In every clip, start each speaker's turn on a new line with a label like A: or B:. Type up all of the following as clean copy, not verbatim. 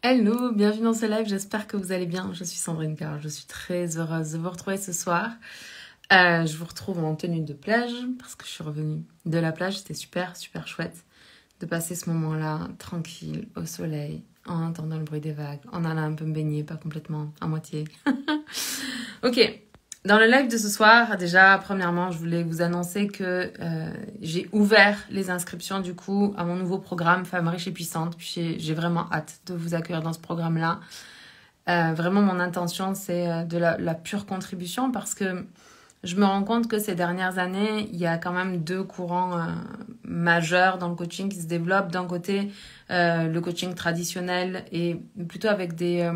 A: Hello, bienvenue dans ce live, j'espère que vous allez bien. Je suis Sandrine Carl, je suis très heureuse de vous retrouver ce soir. Je vous retrouve en tenue de plage parce que je suis revenue de la plage. C'était super chouette de passer ce moment-là tranquille au soleil, en entendant le bruit des vagues, en allant un peu me baigner, pas complètement, à moitié. Ok, dans le live de ce soir, déjà, premièrement, je voulais vous annoncer que j'ai ouvert les inscriptions du coup à mon nouveau programme Femmes riches et puissantes. Puis j'ai vraiment hâte de vous accueillir dans ce programme-là. Vraiment, mon intention, c'est de la pure contribution parce que je me rends compte que ces dernières années, il y a quand même deux courants majeurs dans le coaching qui se développent. D'un côté, le coaching traditionnel et plutôt avec des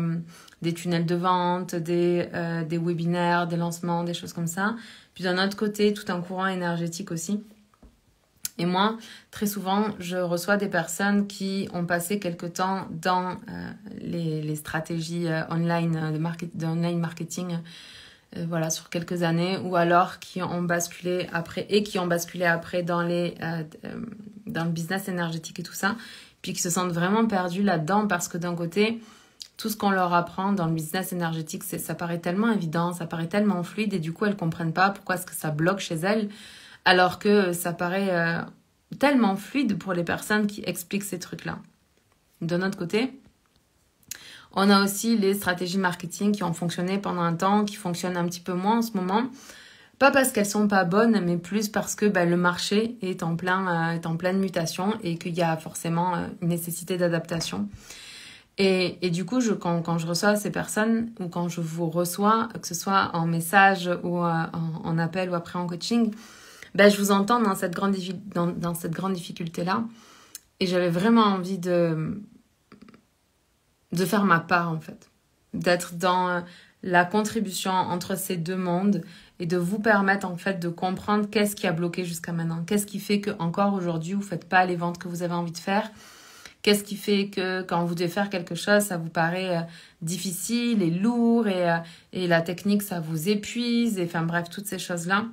A: tunnels de vente, des webinaires, des lancements, des choses comme ça. Puis d'un autre côté, tout un courant énergétique aussi. Et moi, très souvent, je reçois des personnes qui ont passé quelque temps dans les stratégies online, d'online marketing, voilà, sur quelques années, ou alors qui ont basculé après dans le business énergétique et tout ça, puis qui se sentent vraiment perdus là-dedans parce que d'un côté, tout ce qu'on leur apprend dans le business énergétique, ça paraît tellement évident, ça paraît tellement fluide et du coup, elles comprennent pas pourquoi est-ce que ça bloque chez elles, alors que ça paraît tellement fluide pour les personnes qui expliquent ces trucs-là. D'un autre côté, on a aussi les stratégies marketing qui ont fonctionné pendant un temps, qui fonctionnent un petit peu moins en ce moment. Pas parce qu'elles sont pas bonnes, mais plus parce que le marché est en pleine mutation et qu'il y a forcément une nécessité d'adaptation. Et du coup, quand je reçois ces personnes ou quand je vous reçois, que ce soit en message ou en appel ou après en coaching, je vous entends dans cette grande difficulté-là. Et j'avais vraiment envie de faire ma part, en fait. D'être dans la contribution entre ces deux mondes et de vous permettre, en fait, de comprendre qu'est-ce qui a bloqué jusqu'à maintenant. Qu'est-ce qui fait qu'encore aujourd'hui, vous ne faites pas les ventes que vous avez envie de faire. Qu'est-ce qui fait que quand vous devez faire quelque chose, ça vous paraît difficile et lourd et la technique, ça vous épuise. Et enfin bref, toutes ces choses-là.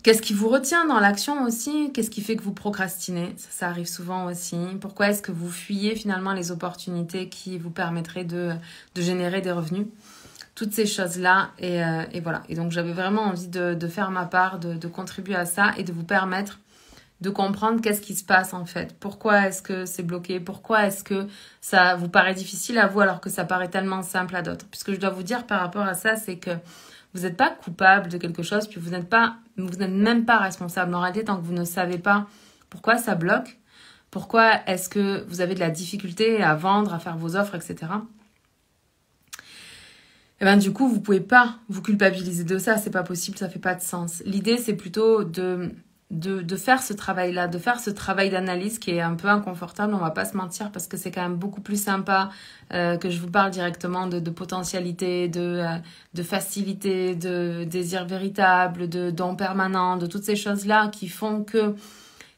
A: Qu'est-ce qui vous retient dans l'action aussi? Qu'est-ce qui fait que vous procrastinez? Ça arrive souvent aussi. Pourquoi est-ce que vous fuyez finalement les opportunités qui vous permettraient de générer des revenus? Toutes ces choses-là. Et voilà. Et donc, j'avais vraiment envie de faire ma part, de contribuer à ça et de vous permettre de comprendre qu'est-ce qui se passe en fait. Pourquoi est-ce que c'est bloqué? Pourquoi est-ce que ça vous paraît difficile à vous alors que ça paraît tellement simple à d'autres? Puisque je dois vous dire par rapport à ça, c'est que vous n'êtes pas coupable de quelque chose, puis vous n'êtes même pas responsable. En réalité, tant que vous ne savez pas pourquoi ça bloque, pourquoi est-ce que vous avez de la difficulté à vendre, à faire vos offres, etc. Et du coup, vous pouvez pas vous culpabiliser de ça, c'est pas possible, ça fait pas de sens. L'idée, c'est plutôt de faire ce travail-là, de faire ce travail d'analyse qui est un peu inconfortable, on va pas se mentir, parce que c'est quand même beaucoup plus sympa que je vous parle directement de potentialité, de facilité, de désir véritable, de don permanent, de toutes ces choses-là qui font que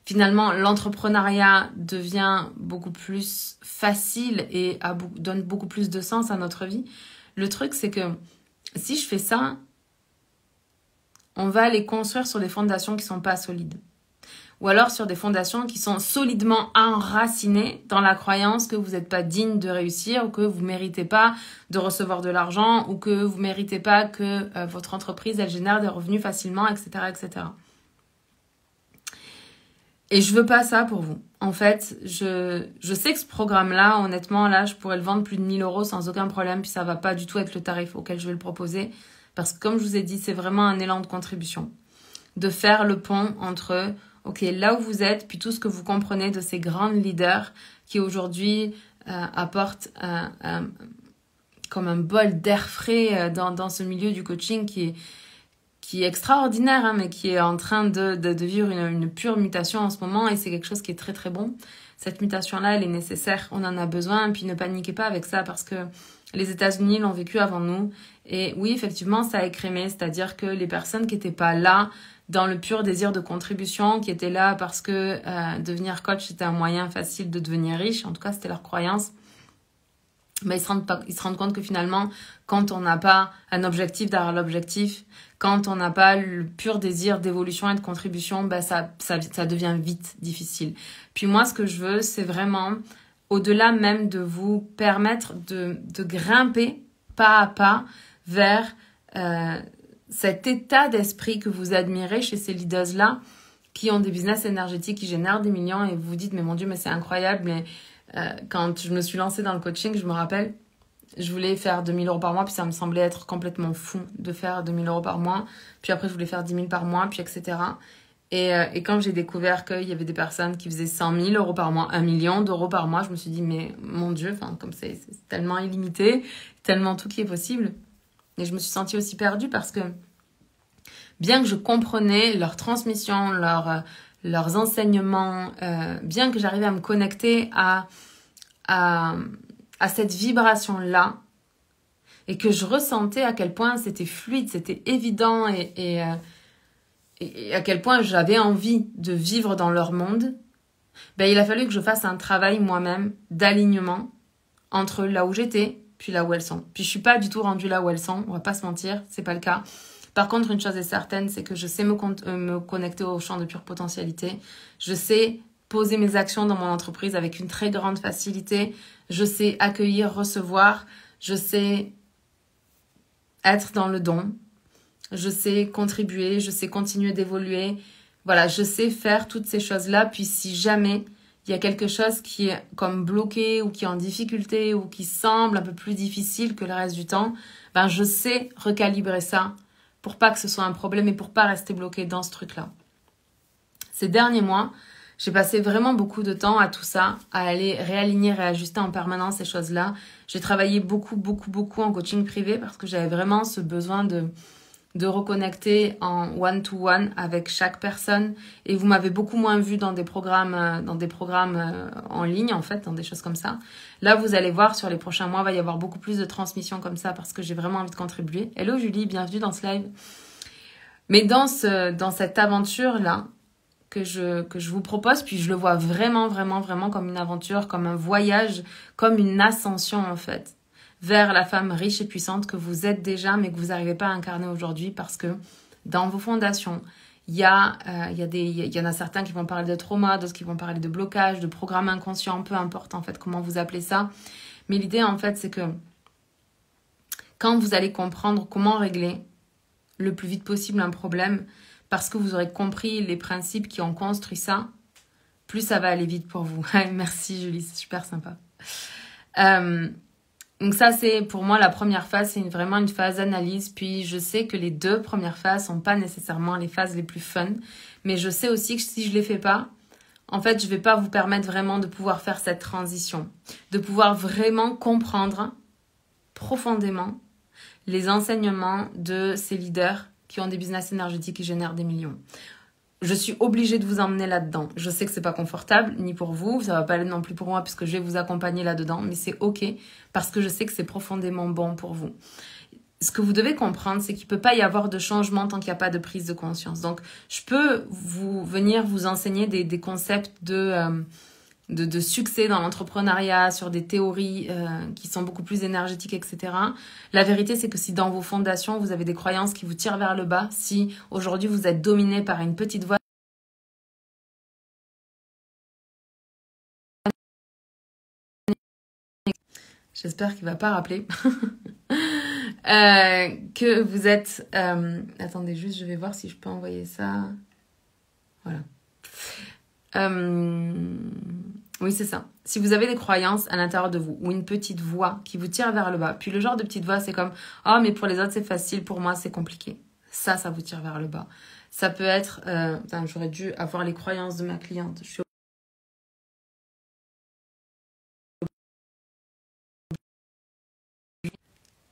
A: finalement l'entrepreneuriat devient beaucoup plus facile et donne beaucoup plus de sens à notre vie. Le truc, c'est que si je fais ça, on va les construire sur des fondations qui ne sont pas solides. Ou alors sur des fondations qui sont solidement enracinées dans la croyance que vous n'êtes pas digne de réussir ou que vous ne méritez pas de recevoir de l'argent ou que vous ne méritez pas que votre entreprise elle génère des revenus facilement, etc., etc. Et je veux pas ça pour vous. En fait, je sais que ce programme-là, honnêtement, là, je pourrais le vendre plus de 1 000 € sans aucun problème, puis ça va pas du tout être le tarif auquel je vais le proposer. Parce que comme je vous ai dit, c'est vraiment un élan de contribution. De faire le pont entre, ok, là où vous êtes, puis tout ce que vous comprenez de ces grands leaders qui aujourd'hui apportent comme un bol d'air frais dans ce milieu du coaching qui est extraordinaire, hein, mais qui est en train de vivre une pure mutation en ce moment. Et c'est quelque chose qui est très très bon. Cette mutation-là, elle est nécessaire. On en a besoin. Et puis ne paniquez pas avec ça parce que les États-Unis l'ont vécu avant nous. Et oui, effectivement, ça a écrémé. C'est-à-dire que les personnes qui n'étaient pas là dans le pur désir de contribution, qui étaient là parce que devenir coach, c'était un moyen facile de devenir riche. En tout cas, c'était leur croyance. Mais ils se rendent compte que finalement, quand on n'a pas un objectif derrière l'objectif, quand on n'a pas le pur désir d'évolution et de contribution, ça devient vite difficile. Puis moi, ce que je veux, c'est vraiment au-delà même de vous permettre de grimper pas à pas vers cet état d'esprit que vous admirez chez ces leaders-là qui ont des business énergétiques, qui génèrent des millions et vous vous dites, mais mon Dieu, mais c'est incroyable. Mais quand je me suis lancée dans le coaching, je me rappelle, je voulais faire 2000 euros par mois, puis ça me semblait être complètement fou de faire 2000 euros par mois. Puis après, je voulais faire 10 000 par mois, puis etc. Et quand j'ai découvert qu'il y avait des personnes qui faisaient 100 000 euros par mois, 1 million d'euros par mois, je me suis dit, mais mon Dieu, comme c'est tellement illimité, tellement tout qui est possible. Et je me suis sentie aussi perdue parce que bien que je comprenais leur transmission, leurs enseignements, bien que j'arrivais à me connecter à cette vibration-là, et que je ressentais à quel point c'était fluide, c'était évident, et à quel point j'avais envie de vivre dans leur monde, il a fallu que je fasse un travail moi-même d'alignement entre là où j'étais, puis là où elles sont. Puis je suis pas du tout rendue là où elles sont, on va pas se mentir, c'est pas le cas. Par contre, une chose est certaine, c'est que je sais me connecter au champ de pure potentialité. Je sais poser mes actions dans mon entreprise avec une très grande facilité. Je sais accueillir, recevoir. Je sais être dans le don. Je sais contribuer. Je sais continuer d'évoluer. Voilà, je sais faire toutes ces choses-là. Puis si jamais il y a quelque chose qui est comme bloqué ou qui est en difficulté ou qui semble un peu plus difficile que le reste du temps, je sais recalibrer ça pour pas que ce soit un problème et pour pas rester bloqué dans ce truc-là. Ces derniers mois, j'ai passé vraiment beaucoup de temps à tout ça, à aller réaligner, réajuster en permanence ces choses-là. J'ai travaillé beaucoup en coaching privé parce que j'avais vraiment ce besoin de reconnecter en one-to-one avec chaque personne. Et vous m'avez beaucoup moins vu dans des programmes en ligne, en fait, dans des choses comme ça. Là, vous allez voir, sur les prochains mois, il va y avoir beaucoup plus de transmissions comme ça parce que j'ai vraiment envie de contribuer. Hello Julie, bienvenue dans ce live. Mais dans cette aventure-là que je vous propose, puis je le vois vraiment comme une aventure, comme un voyage, comme une ascension en fait, vers la femme riche et puissante que vous êtes déjà, mais que vous n'arrivez pas à incarner aujourd'hui parce que dans vos fondations, il y en a certains qui vont parler de trauma, d'autres qui vont parler de blocage, de programme inconscient, peu importe en fait comment vous appelez ça. Mais l'idée en fait, c'est que quand vous allez comprendre comment régler le plus vite possible un problème, parce que vous aurez compris les principes qui ont construit ça, plus ça va aller vite pour vous. Merci Julie, c'est super sympa. Donc ça, c'est pour moi la première phase, c'est vraiment une phase d'analyse. Puis je sais que les 2 premières phases sont pas nécessairement les phases les plus fun. Mais je sais aussi que si je les fais pas, en fait, je vais pas vous permettre vraiment de pouvoir faire cette transition. De pouvoir vraiment comprendre profondément les enseignements de ces leaders qui ont des business énergétiques qui génèrent des millions. Je suis obligée de vous emmener là-dedans. Je sais que c'est pas confortable, ni pour vous, ça va pas aller non plus pour moi puisque je vais vous accompagner là-dedans, mais c'est ok parce que je sais que c'est profondément bon pour vous. Ce que vous devez comprendre, c'est qu'il peut pas y avoir de changement tant qu'il n'y a pas de prise de conscience. Donc, je peux venir vous enseigner des concepts de succès dans l'entrepreneuriat, sur des théories qui sont beaucoup plus énergétiques, etc. La vérité, c'est que si dans vos fondations, vous avez des croyances qui vous tirent vers le bas, si aujourd'hui vous êtes dominé par une petite voix, j'espère qu'il ne va pas rappeler, que vous êtes... attendez, juste, je vais voir si je peux envoyer ça. Voilà. Oui, c'est ça. Si vous avez des croyances à l'intérieur de vous ou une petite voix qui vous tire vers le bas, puis le genre de petite voix, c'est comme « Ah, mais pour les autres, c'est facile, pour moi, c'est compliqué. » Ça vous tire vers le bas. Ça peut être... j'aurais dû avoir les croyances de ma cliente.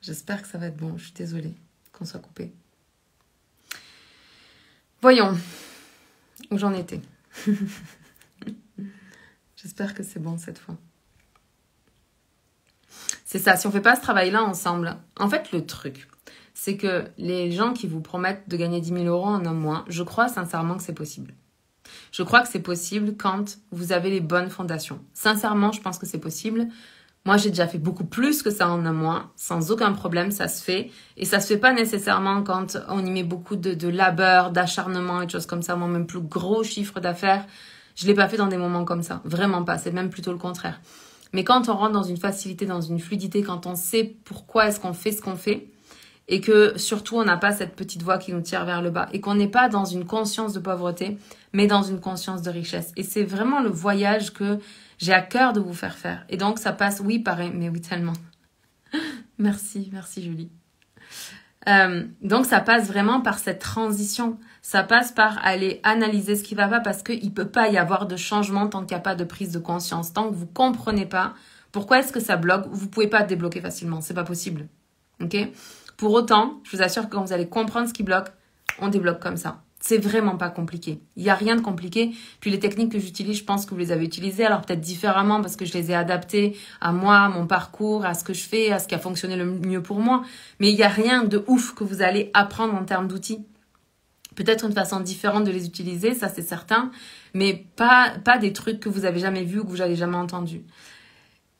A: J'espère que ça va être bon. Je suis désolée qu'on soit coupé. Voyons où j'en étais. J'espère que c'est bon cette fois. C'est ça, si on ne fait pas ce travail-là ensemble, en fait, le truc, c'est que les gens qui vous promettent de gagner 10 000 euros en un mois, je crois sincèrement que c'est possible. Je crois que c'est possible quand vous avez les bonnes fondations. Sincèrement, je pense que c'est possible. Moi, j'ai déjà fait beaucoup plus que ça en un mois, sans aucun problème, ça se fait. Et ça se fait pas nécessairement quand on y met beaucoup de labeur, d'acharnement et de choses comme ça. Moi, même plus gros chiffre d'affaires, je l'ai pas fait dans des moments comme ça. Vraiment pas, c'est même plutôt le contraire. Mais quand on rentre dans une facilité, dans une fluidité, quand on sait pourquoi est-ce qu'on fait ce qu'on fait, et que surtout on n'a pas cette petite voix qui nous tire vers le bas, et qu'on n'est pas dans une conscience de pauvreté, mais dans une conscience de richesse. Et c'est vraiment le voyage que j'ai à cœur de vous faire. Et donc ça passe, oui, pareil, mais oui, tellement. Merci Julie. Donc ça passe vraiment par cette transition. Ça passe par aller analyser ce qui va pas, parce qu'il peut pas y avoir de changement tant qu'il n'y a pas de prise de conscience. Tant que vous comprenez pas pourquoi est-ce que ça bloque, vous pouvez pas débloquer facilement. C'est pas possible. Ok? Pour autant, je vous assure que quand vous allez comprendre ce qui bloque, on débloque comme ça. C'est vraiment pas compliqué. Il n'y a rien de compliqué. Puis les techniques que j'utilise, je pense que vous les avez utilisées, alors peut-être différemment parce que je les ai adaptées à moi, à mon parcours, à ce que je fais, à ce qui a fonctionné le mieux pour moi. Mais il n'y a rien de ouf que vous allez apprendre en termes d'outils. Peut-être une façon différente de les utiliser, ça c'est certain, mais pas des trucs que vous avez jamais vus ou que vous n'avez jamais entendus.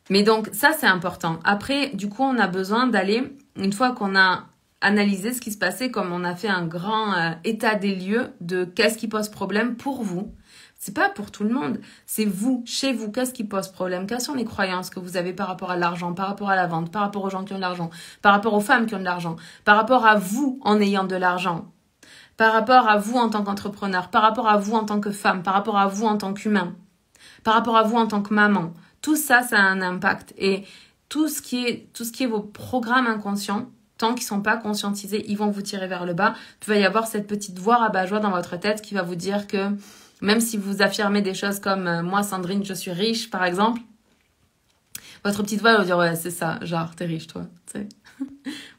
A: Mais donc ça c'est important. Après, du coup, on a besoin d'aller, une fois qu'on a analyser ce qui se passait, comme on a fait un grand état des lieux de qu'est-ce qui pose problème pour vous. C'est pas pour tout le monde, c'est vous, chez vous, qu'est-ce qui pose problème, quelles sont les croyances que vous avez par rapport à l'argent, par rapport à la vente, par rapport aux gens qui ont de l'argent, par rapport aux femmes qui ont de l'argent, par rapport à vous en ayant de l'argent, par rapport à vous en tant qu'entrepreneur, par rapport à vous en tant que femme, par rapport à vous en tant qu'humain, par rapport à vous en tant que maman. Tout ça, ça a un impact. Et tout ce qui est vos programmes inconscients, tant qu'ils ne sont pas conscientisés, ils vont vous tirer vers le bas. Il va y avoir cette petite voix rabat-joie dans votre tête qui va vous dire que même si vous affirmez des choses comme moi, Sandrine, je suis riche, par exemple, votre petite voix va vous dire ouais, c'est ça, genre, t'es riche, toi. Tu sais.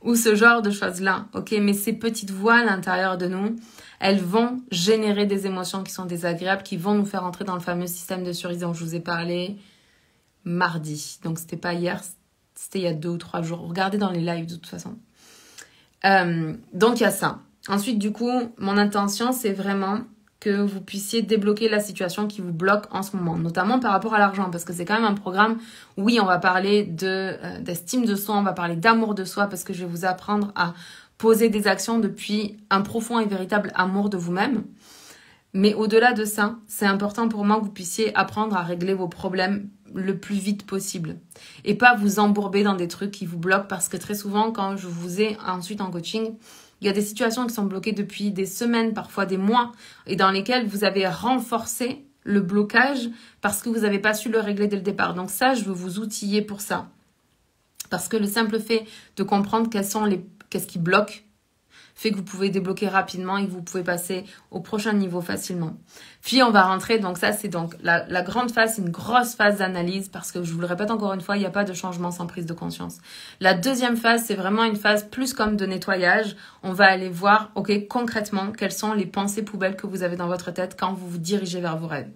A: Ou ce genre de choses-là. Ok, mais ces petites voix à l'intérieur de nous, elles vont générer des émotions qui sont désagréables, qui vont nous faire entrer dans le fameux système de survie dont je vous ai parlé mardi. Donc, c'était pas hier, c'était il y a 2 ou 3 jours. Regardez dans les lives de toute façon. Donc, il y a ça. Ensuite, du coup, mon intention, c'est vraiment que vous puissiez débloquer la situation qui vous bloque en ce moment, notamment par rapport à l'argent, parce que c'est quand même un programme, oui, on va parler d'estime de soi, on va parler d'amour de soi, parce que je vais vous apprendre à poser des actions depuis un profond et véritable amour de vous-même. Mais au-delà de ça, c'est important pour moi que vous puissiez apprendre à régler vos problèmes le plus vite possible et pas vous embourber dans des trucs qui vous bloquent, parce que très souvent, quand je vous ai ensuite en coaching, il y a des situations qui sont bloquées depuis des semaines, parfois des mois, et dans lesquelles vous avez renforcé le blocage parce que vous n'avez pas su le régler dès le départ. Donc ça, je veux vous outiller pour ça. Parce que le simple fait de comprendre qu'est-ce qui bloque fait que vous pouvez débloquer rapidement et que vous pouvez passer au prochain niveau facilement. Puis on va rentrer, donc ça c'est donc la grande phase, c'est une grosse phase d'analyse, parce que je vous le répète encore une fois, il n'y a pas de changement sans prise de conscience. La deuxième phase, c'est vraiment une phase plus comme de nettoyage. On va aller voir, ok, concrètement, quelles sont les pensées poubelles que vous avez dans votre tête quand vous vous dirigez vers vos rêves.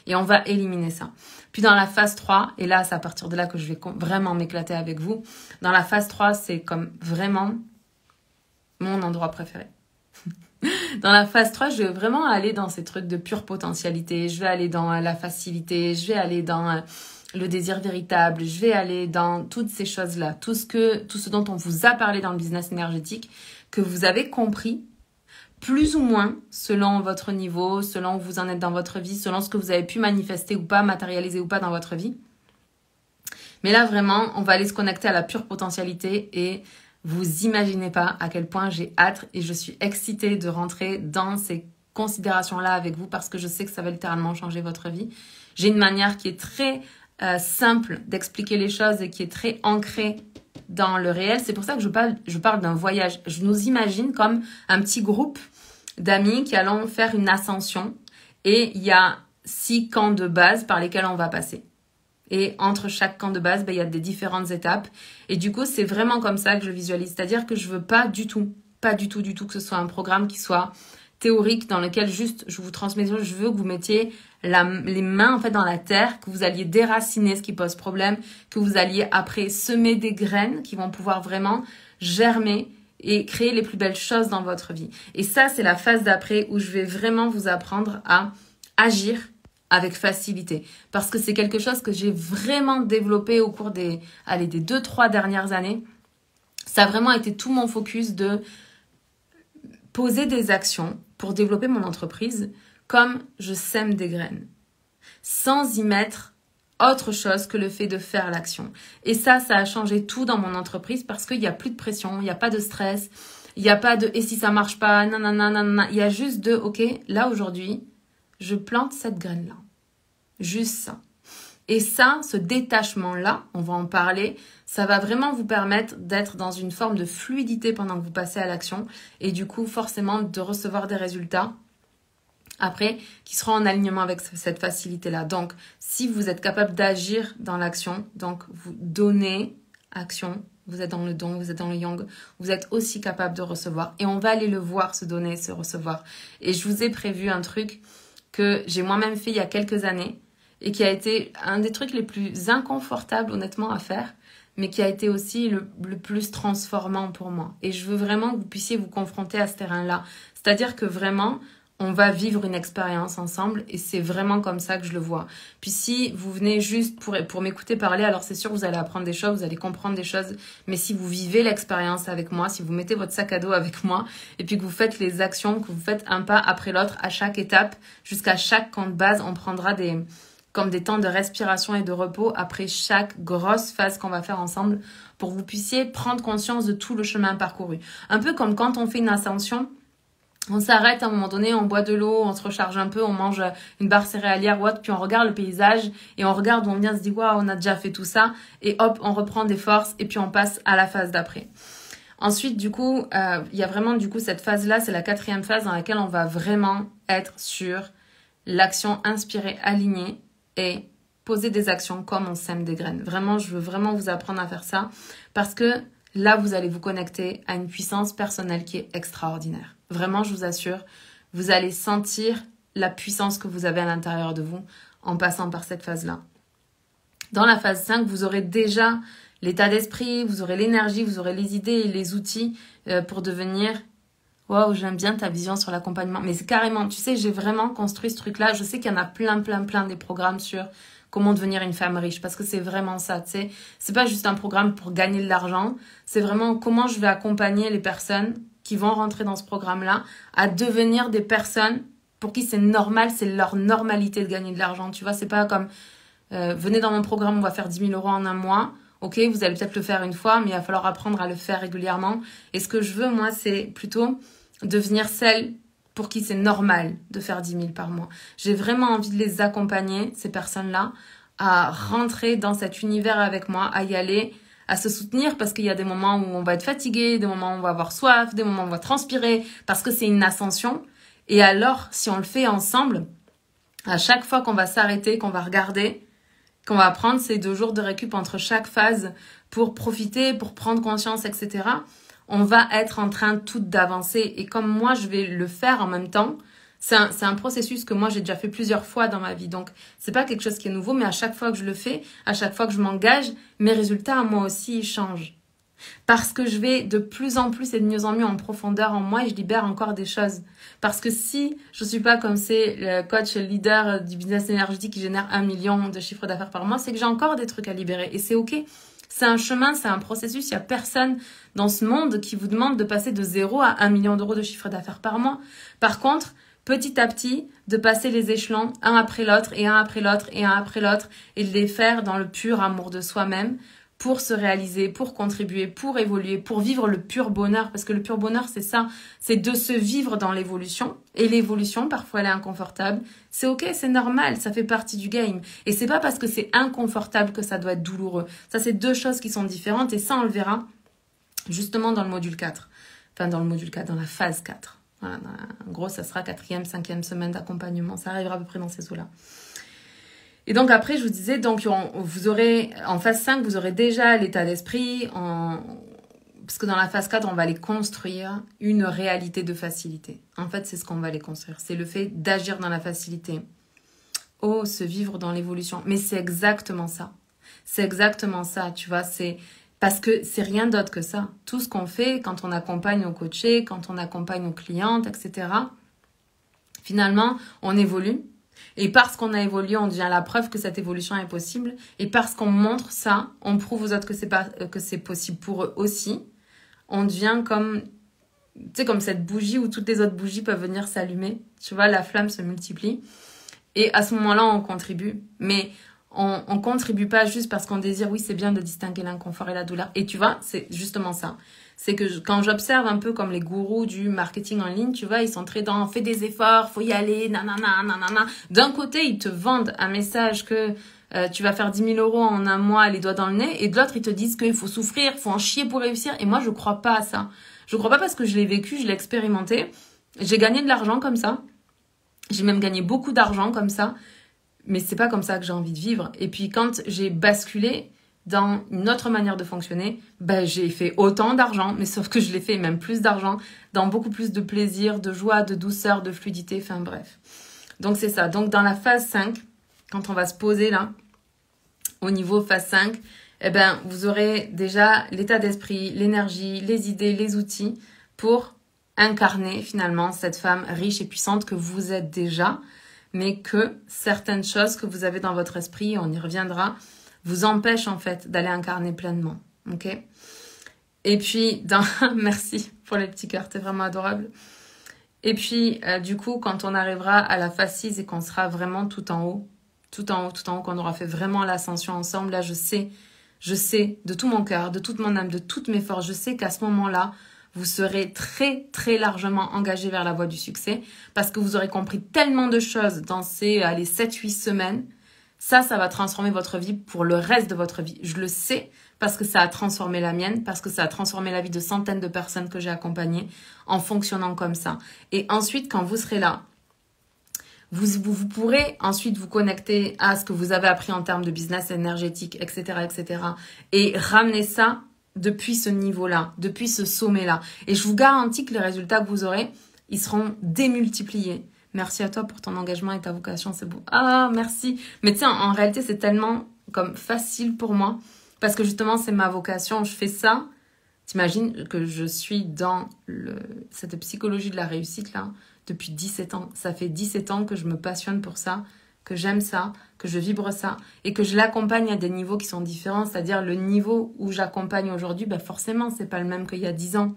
A: Et on va éliminer ça. Puis dans la phase 3, et là c'est à partir de là que je vais vraiment m'éclater avec vous, dans la phase 3, c'est comme vraiment mon endroit préféré. Dans la phase 3, je vais vraiment aller dans ces trucs de pure potentialité, je vais aller dans la facilité, je vais aller dans le désir véritable, je vais aller dans toutes ces choses-là, tout ce dont on vous a parlé dans le business énergétique, que vous avez compris, plus ou moins, selon votre niveau, selon où vous en êtes dans votre vie, selon ce que vous avez pu manifester ou pas, matérialiser ou pas dans votre vie. Mais là, vraiment, on va aller se connecter à la pure potentialité et vous imaginez pas à quel point j'ai hâte et je suis excitée de rentrer dans ces considérations-là avec vous, parce que je sais que ça va littéralement changer votre vie. J'ai une manière qui est très simple d'expliquer les choses et qui est très ancrée dans le réel. C'est pour ça que je parle d'un voyage. Je nous imagine comme un petit groupe d'amis qui allons faire une ascension, et il y a 6 camps de base par lesquels on va passer. Et entre chaque camp de base, il y a des différentes étapes. Et du coup, c'est vraiment comme ça que je visualise. C'est-à-dire que je veux pas du tout que ce soit un programme qui soit théorique, dans lequel juste je vous transmets. Je veux que vous mettiez les mains en fait dans la terre, que vous alliez déraciner ce qui pose problème, que vous alliez après semer des graines qui vont pouvoir vraiment germer et créer les plus belles choses dans votre vie. Et ça, c'est la phase d'après où je vais vraiment vous apprendre à agir avec facilité. Parce que c'est quelque chose que j'ai vraiment développé au cours des 2-3 dernières années. Ça a vraiment été tout mon focus de poser des actions pour développer mon entreprise comme je sème des graines. Sans y mettre autre chose que le fait de faire l'action. Et ça a changé tout dans mon entreprise parce qu'il n'y a plus de pression, il n'y a pas de stress, il n'y a pas de « et si ça marche pas ?» nanana, nanana. Il y a juste de « ok, là aujourd'hui, je plante cette graine-là. » Juste ça. Et ça, ce détachement-là, on va en parler, ça va vraiment vous permettre d'être dans une forme de fluidité pendant que vous passez à l'action et du coup, forcément, de recevoir des résultats après qui seront en alignement avec cette facilité-là. Donc, si vous êtes capable d'agir dans l'action, donc vous donnez action, vous êtes dans le don, vous êtes dans le yang, vous êtes aussi capable de recevoir. Et on va aller le voir, se donner, se recevoir. Et je vous ai prévu un truc que j'ai moi-même fait il y a quelques années et qui a été un des trucs les plus inconfortables, honnêtement, à faire, mais qui a été aussi le plus transformant pour moi. Et je veux vraiment que vous puissiez vous confronter à ce terrain-là. C'est-à-dire que vraiment, on va vivre une expérience ensemble et c'est vraiment comme ça que je le vois. Puis si vous venez juste pour m'écouter parler, alors c'est sûr que vous allez apprendre des choses, vous allez comprendre des choses, mais si vous vivez l'expérience avec moi, si vous mettez votre sac à dos avec moi et puis que vous faites les actions, que vous faites un pas après l'autre à chaque étape, jusqu'à chaque camp de base, on prendra comme des temps de respiration et de repos après chaque grosse phase qu'on va faire ensemble pour que vous puissiez prendre conscience de tout le chemin parcouru. Un peu comme quand on fait une ascension, on s'arrête à un moment donné, on boit de l'eau, on se recharge un peu, on mange une barre céréalière ou autre, puis on regarde le paysage et on regarde où on vient, on se dit « Waouh, on a déjà fait tout ça » et hop, on reprend des forces et puis on passe à la phase d'après. Ensuite, du coup, il y a vraiment du coup cette phase-là, c'est la 4e phase dans laquelle on va vraiment être sur l'action inspirée, alignée et poser des actions comme on sème des graines. Vraiment, je veux vraiment vous apprendre à faire ça parce que là, vous allez vous connecter à une puissance personnelle qui est extraordinaire. Vraiment, je vous assure, vous allez sentir la puissance que vous avez à l'intérieur de vous en passant par cette phase-là. Dans la phase 5, vous aurez déjà l'état d'esprit, vous aurez l'énergie, vous aurez les idées et les outils pour devenir... Waouh, j'aime bien ta vision sur l'accompagnement. Mais c'est carrément, tu sais, j'ai vraiment construit ce truc-là. Je sais qu'il y en a plein des programmes sur comment devenir une femme riche. Parce que c'est vraiment ça, tu sais. C'est pas juste un programme pour gagner de l'argent. C'est vraiment comment je vais accompagner les personnes qui vont rentrer dans ce programme-là à devenir des personnes pour qui c'est normal, c'est leur normalité de gagner de l'argent. Tu vois, c'est pas comme venez dans mon programme, on va faire 10 000 euros en un mois. Ok, vous allez peut-être le faire une fois, mais il va falloir apprendre à le faire régulièrement. Et ce que je veux, moi, c'est plutôt devenir celle pour qui c'est normal de faire 10 000 par mois. J'ai vraiment envie de les accompagner, ces personnes-là, à rentrer dans cet univers avec moi, à y aller, à se soutenir parce qu'il y a des moments où on va être fatigué, des moments où on va avoir soif, des moments où on va transpirer, parce que c'est une ascension. Et alors, si on le fait ensemble, à chaque fois qu'on va s'arrêter, qu'on va regarder, qu'on va prendre ces 2 jours de récup entre chaque phase pour profiter, pour prendre conscience, etc., on va être en train toutes d'avancer. Et comme moi, je vais le faire en même temps, c'est un processus que moi, j'ai déjà fait plusieurs fois dans ma vie. Donc, c'est pas quelque chose qui est nouveau, mais à chaque fois que je le fais, à chaque fois que je m'engage, mes résultats, à moi aussi, ils changent. Parce que je vais de plus en plus et de mieux en mieux en profondeur en moi et je libère encore des choses. Parce que si je suis pas comme c'est le coach leader du business énergétique qui génère 1 million de chiffre d'affaires par mois, c'est que j'ai encore des trucs à libérer et c'est ok. C'est un chemin, c'est un processus. Il y a personne dans ce monde qui vous demande de passer de 0 à 1 million d'euros de chiffre d'affaires par mois. Par contre, petit à petit, de passer les échelons un après l'autre et un après l'autre et un après l'autre et de les faire dans le pur amour de soi-même pour se réaliser, pour contribuer, pour évoluer, pour vivre le pur bonheur. Parce que le pur bonheur, c'est ça, c'est de se vivre dans l'évolution. Et l'évolution, parfois, elle est inconfortable. C'est ok, c'est normal, ça fait partie du game. Et c'est pas parce que c'est inconfortable que ça doit être douloureux. Ça, c'est 2 choses qui sont différentes et ça, on le verra justement dans le module 4. Enfin, dans le module 4, dans la phase 4. Voilà, en gros, ça sera 4e, 5e semaine d'accompagnement. Ça arrivera à peu près dans ces eaux-là. Et donc après, je vous disais, donc vous aurez, en phase 5, vous aurez déjà l'état d'esprit, parce que dans la phase 4, on va aller construire une réalité de facilité. En fait, c'est ce qu'on va aller construire. C'est le fait d'agir dans la facilité. Oh, se vivre dans l'évolution. Mais c'est exactement ça. C'est exactement ça, tu vois. C'est parce que c'est rien d'autre que ça. Tout ce qu'on fait quand on accompagne nos coachés, quand on accompagne nos clientes, etc. Finalement, on évolue. Et parce qu'on a évolué, on devient la preuve que cette évolution est possible. Et parce qu'on montre ça, on prouve aux autres que c'est possible pour eux aussi. On devient comme, tu sais, comme cette bougie où toutes les autres bougies peuvent venir s'allumer. Tu vois, la flamme se multiplie. Et à ce moment-là, on contribue. Mais On contribue pas juste parce qu'on désire, oui, c'est bien de distinguer l'inconfort et la douleur. Et tu vois, c'est justement ça. C'est que quand j'observe un peu comme les gourous du marketing en ligne, tu vois, ils sont très dans, fais des efforts, faut y aller, nanana, nanana. D'un côté, ils te vendent un message que tu vas faire 10 000 euros en un mois, les doigts dans le nez, et de l'autre, ils te disent qu'il faut souffrir, faut en chier pour réussir. Et moi, je crois pas à ça. Je crois pas parce que je l'ai vécu, je l'ai expérimenté. J'ai gagné de l'argent comme ça. J'ai même gagné beaucoup d'argent comme ça. Mais c'est pas comme ça que j'ai envie de vivre. Et puis quand j'ai basculé dans une autre manière de fonctionner, ben j'ai fait autant d'argent, mais sauf que je l'ai fait même plus d'argent, dans beaucoup plus de plaisir, de joie, de douceur, de fluidité, enfin bref. Donc c'est ça. Donc dans la phase 5, quand on va se poser là, au niveau phase 5, eh ben vous aurez déjà l'état d'esprit, l'énergie, les idées, les outils pour incarner finalement cette femme riche et puissante que vous êtes déjà, mais que certaines choses que vous avez dans votre esprit, on y reviendra, vous empêchent en fait d'aller incarner pleinement. Ok ? Et puis, merci pour les petits cœurs, t'es vraiment adorable. Et puis, du coup, quand on arrivera à la phase 6 et qu'on sera vraiment tout en haut, qu'on aura fait vraiment l'ascension ensemble, là, je sais de tout mon cœur, de toute mon âme, de toutes mes forces, je sais qu'à ce moment-là, vous serez très, très largement engagé vers la voie du succès parce que vous aurez compris tellement de choses dans ces 7-8 semaines. Ça va transformer votre vie pour le reste de votre vie. Je le sais parce que ça a transformé la mienne, parce que ça a transformé la vie de centaines de personnes que j'ai accompagnées en fonctionnant comme ça. Et ensuite, quand vous serez là, vous pourrez ensuite vous connecter à ce que vous avez appris en termes de business énergétique, etc., etc. et ramener ça depuis ce niveau-là, depuis ce sommet-là. Et je vous garantis que les résultats que vous aurez, ils seront démultipliés. Merci à toi pour ton engagement et ta vocation, c'est beau. Ah, merci. Mais tu sais, en réalité, c'est tellement comme facile pour moi parce que justement, c'est ma vocation. Je fais ça. T'imagines que je suis dans cette psychologie de la réussite là depuis 17 ans. Ça fait 17 ans que je me passionne pour ça, que j'aime ça, que je vibre ça et que je l'accompagne à des niveaux qui sont différents. C'est-à-dire le niveau où j'accompagne aujourd'hui, ben forcément, c'est pas le même qu'il y a 10 ans.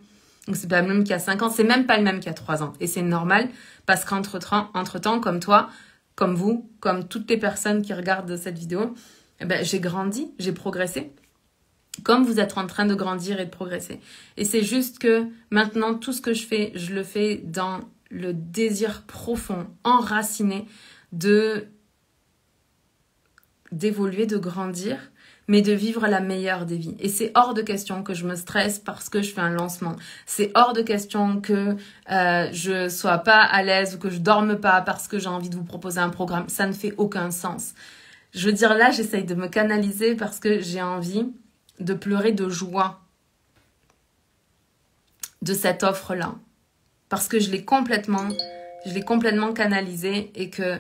A: Donc c'est pas le même qu'il y a 5 ans, c'est même pas le même qu'il y a 3 ans. Et c'est normal parce qu'entre-temps, comme toi, comme vous, comme toutes les personnes qui regardent cette vidéo, eh ben, j'ai grandi, j'ai progressé. Comme vous êtes en train de grandir et de progresser. Et c'est juste que maintenant, tout ce que je fais, je le fais dans le désir profond, enraciné d'évoluer, de grandir, mais de vivre la meilleure des vies. Et c'est hors de question que je me stresse parce que je fais un lancement. C'est hors de question que je sois pas à l'aise ou que je dorme pas parce que j'ai envie de vous proposer un programme. Ça ne fait aucun sens. Je veux dire, là, j'essaye de me canaliser parce que j'ai envie de pleurer de joie de cette offre-là. Parce que je l'ai complètement canalisée et que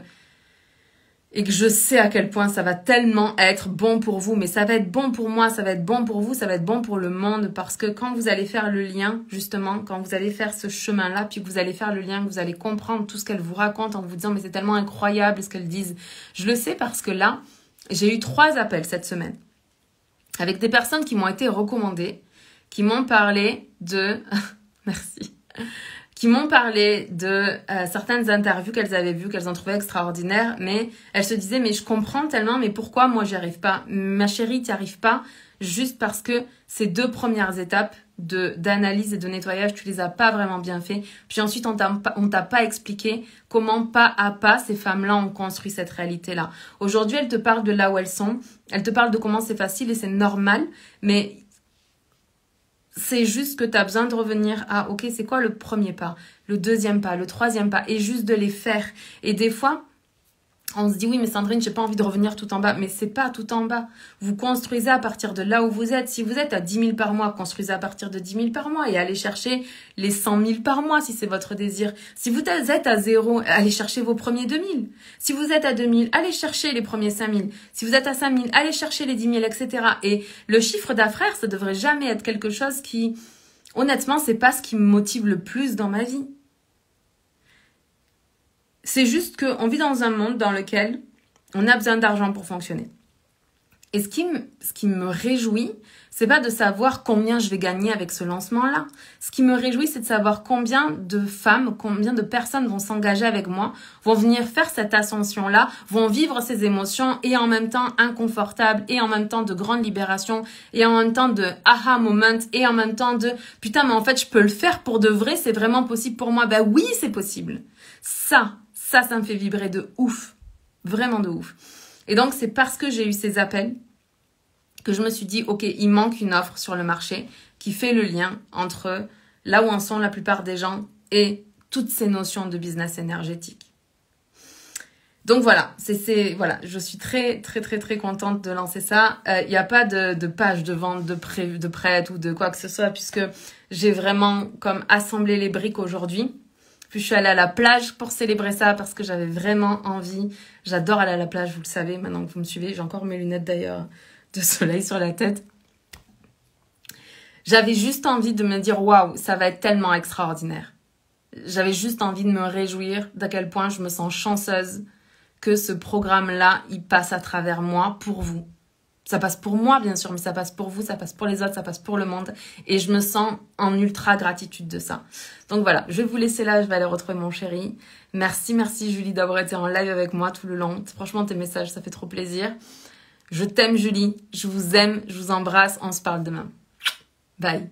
A: je sais à quel point ça va tellement être bon pour vous. Mais ça va être bon pour moi, ça va être bon pour vous, ça va être bon pour le monde. Parce que quand vous allez faire le lien, justement, quand vous allez faire ce chemin-là, puis que vous allez faire le lien, que vous allez comprendre tout ce qu'elles vous racontent en vous disant « mais c'est tellement incroyable ce qu'elles disent ». Je le sais parce que là, j'ai eu 3 appels cette semaine avec des personnes qui m'ont été recommandées, qui m'ont parlé de... Merci. Qui m'ont parlé de certaines interviews qu'elles avaient vues, qu'elles ont trouvées extraordinaires, mais elles se disaient, mais je comprends tellement, mais pourquoi moi j'y arrive pas? Ma chérie, t'y arrives pas juste parce que ces 2 premières étapes d'analyse et de nettoyage, tu les as pas vraiment bien fait. Puis ensuite, on t'a pas expliqué comment pas à pas ces femmes-là ont construit cette réalité-là. Aujourd'hui, elles te parlent de là où elles sont, elles te parlent de comment c'est facile et c'est normal, mais c'est juste que tu as besoin de revenir à, ok, c'est quoi le premier pas, le deuxième pas, le troisième pas, et juste de les faire. Et des fois, on se dit, oui, mais Sandrine, j'ai pas envie de revenir tout en bas. Mais c'est pas tout en bas. Vous construisez à partir de là où vous êtes. Si vous êtes à 10 000 par mois, construisez à partir de 10 000 par mois et allez chercher les 100 000 par mois si c'est votre désir. Si vous êtes à 0, allez chercher vos premiers 2 000. Si vous êtes à 2 000, allez chercher les premiers 5 000. Si vous êtes à 5 000, allez chercher les 10 000, etc. Et le chiffre d'affaires, ça devrait jamais être quelque chose qui, honnêtement, c'est pas ce qui me motive le plus dans ma vie. C'est juste qu'on vit dans un monde dans lequel on a besoin d'argent pour fonctionner. Et ce qui me réjouit, C'est pas de savoir combien je vais gagner avec ce lancement-là. Ce qui me réjouit, c'est de savoir combien de femmes, combien de personnes vont s'engager avec moi, vont venir faire cette ascension-là, vont vivre ces émotions et en même temps inconfortables et en même temps de grande libération et en même temps de aha moment et en même temps de putain, mais en fait, je peux le faire pour de vrai, c'est vraiment possible pour moi. Ben oui, c'est possible. Ça me fait vibrer de ouf. Vraiment de ouf. Et donc, c'est parce que j'ai eu ces appels que je me suis dit, ok, il manque une offre sur le marché qui fait le lien entre là où en sont la plupart des gens et toutes ces notions de business énergétique. Donc voilà, voilà, je suis très contente de lancer ça. Il n'y a pas de page de vente, de prête ou de quoi que ce soit, puisque j'ai vraiment comme assemblé les briques aujourd'hui. Puis je suis allée à la plage pour célébrer ça parce que j'avais vraiment envie. J'adore aller à la plage, vous le savez, maintenant que vous me suivez. J'ai encore mes lunettes d'ailleurs de soleil sur la tête. J'avais juste envie de me dire waouh, ça va être tellement extraordinaire. J'avais juste envie de me réjouir d'à quel point je me sens chanceuse que ce programme-là, il passe à travers moi pour vous. Ça passe pour moi, bien sûr, mais ça passe pour vous, ça passe pour les autres, ça passe pour le monde. Et je me sens en ultra gratitude de ça. Donc voilà, je vais vous laisser là, je vais aller retrouver mon chéri. Merci Julie d'avoir été en live avec moi tout le long. Franchement, tes messages, ça fait trop plaisir. Je t'aime Julie, je vous aime, je vous embrasse, on se parle demain. Bye.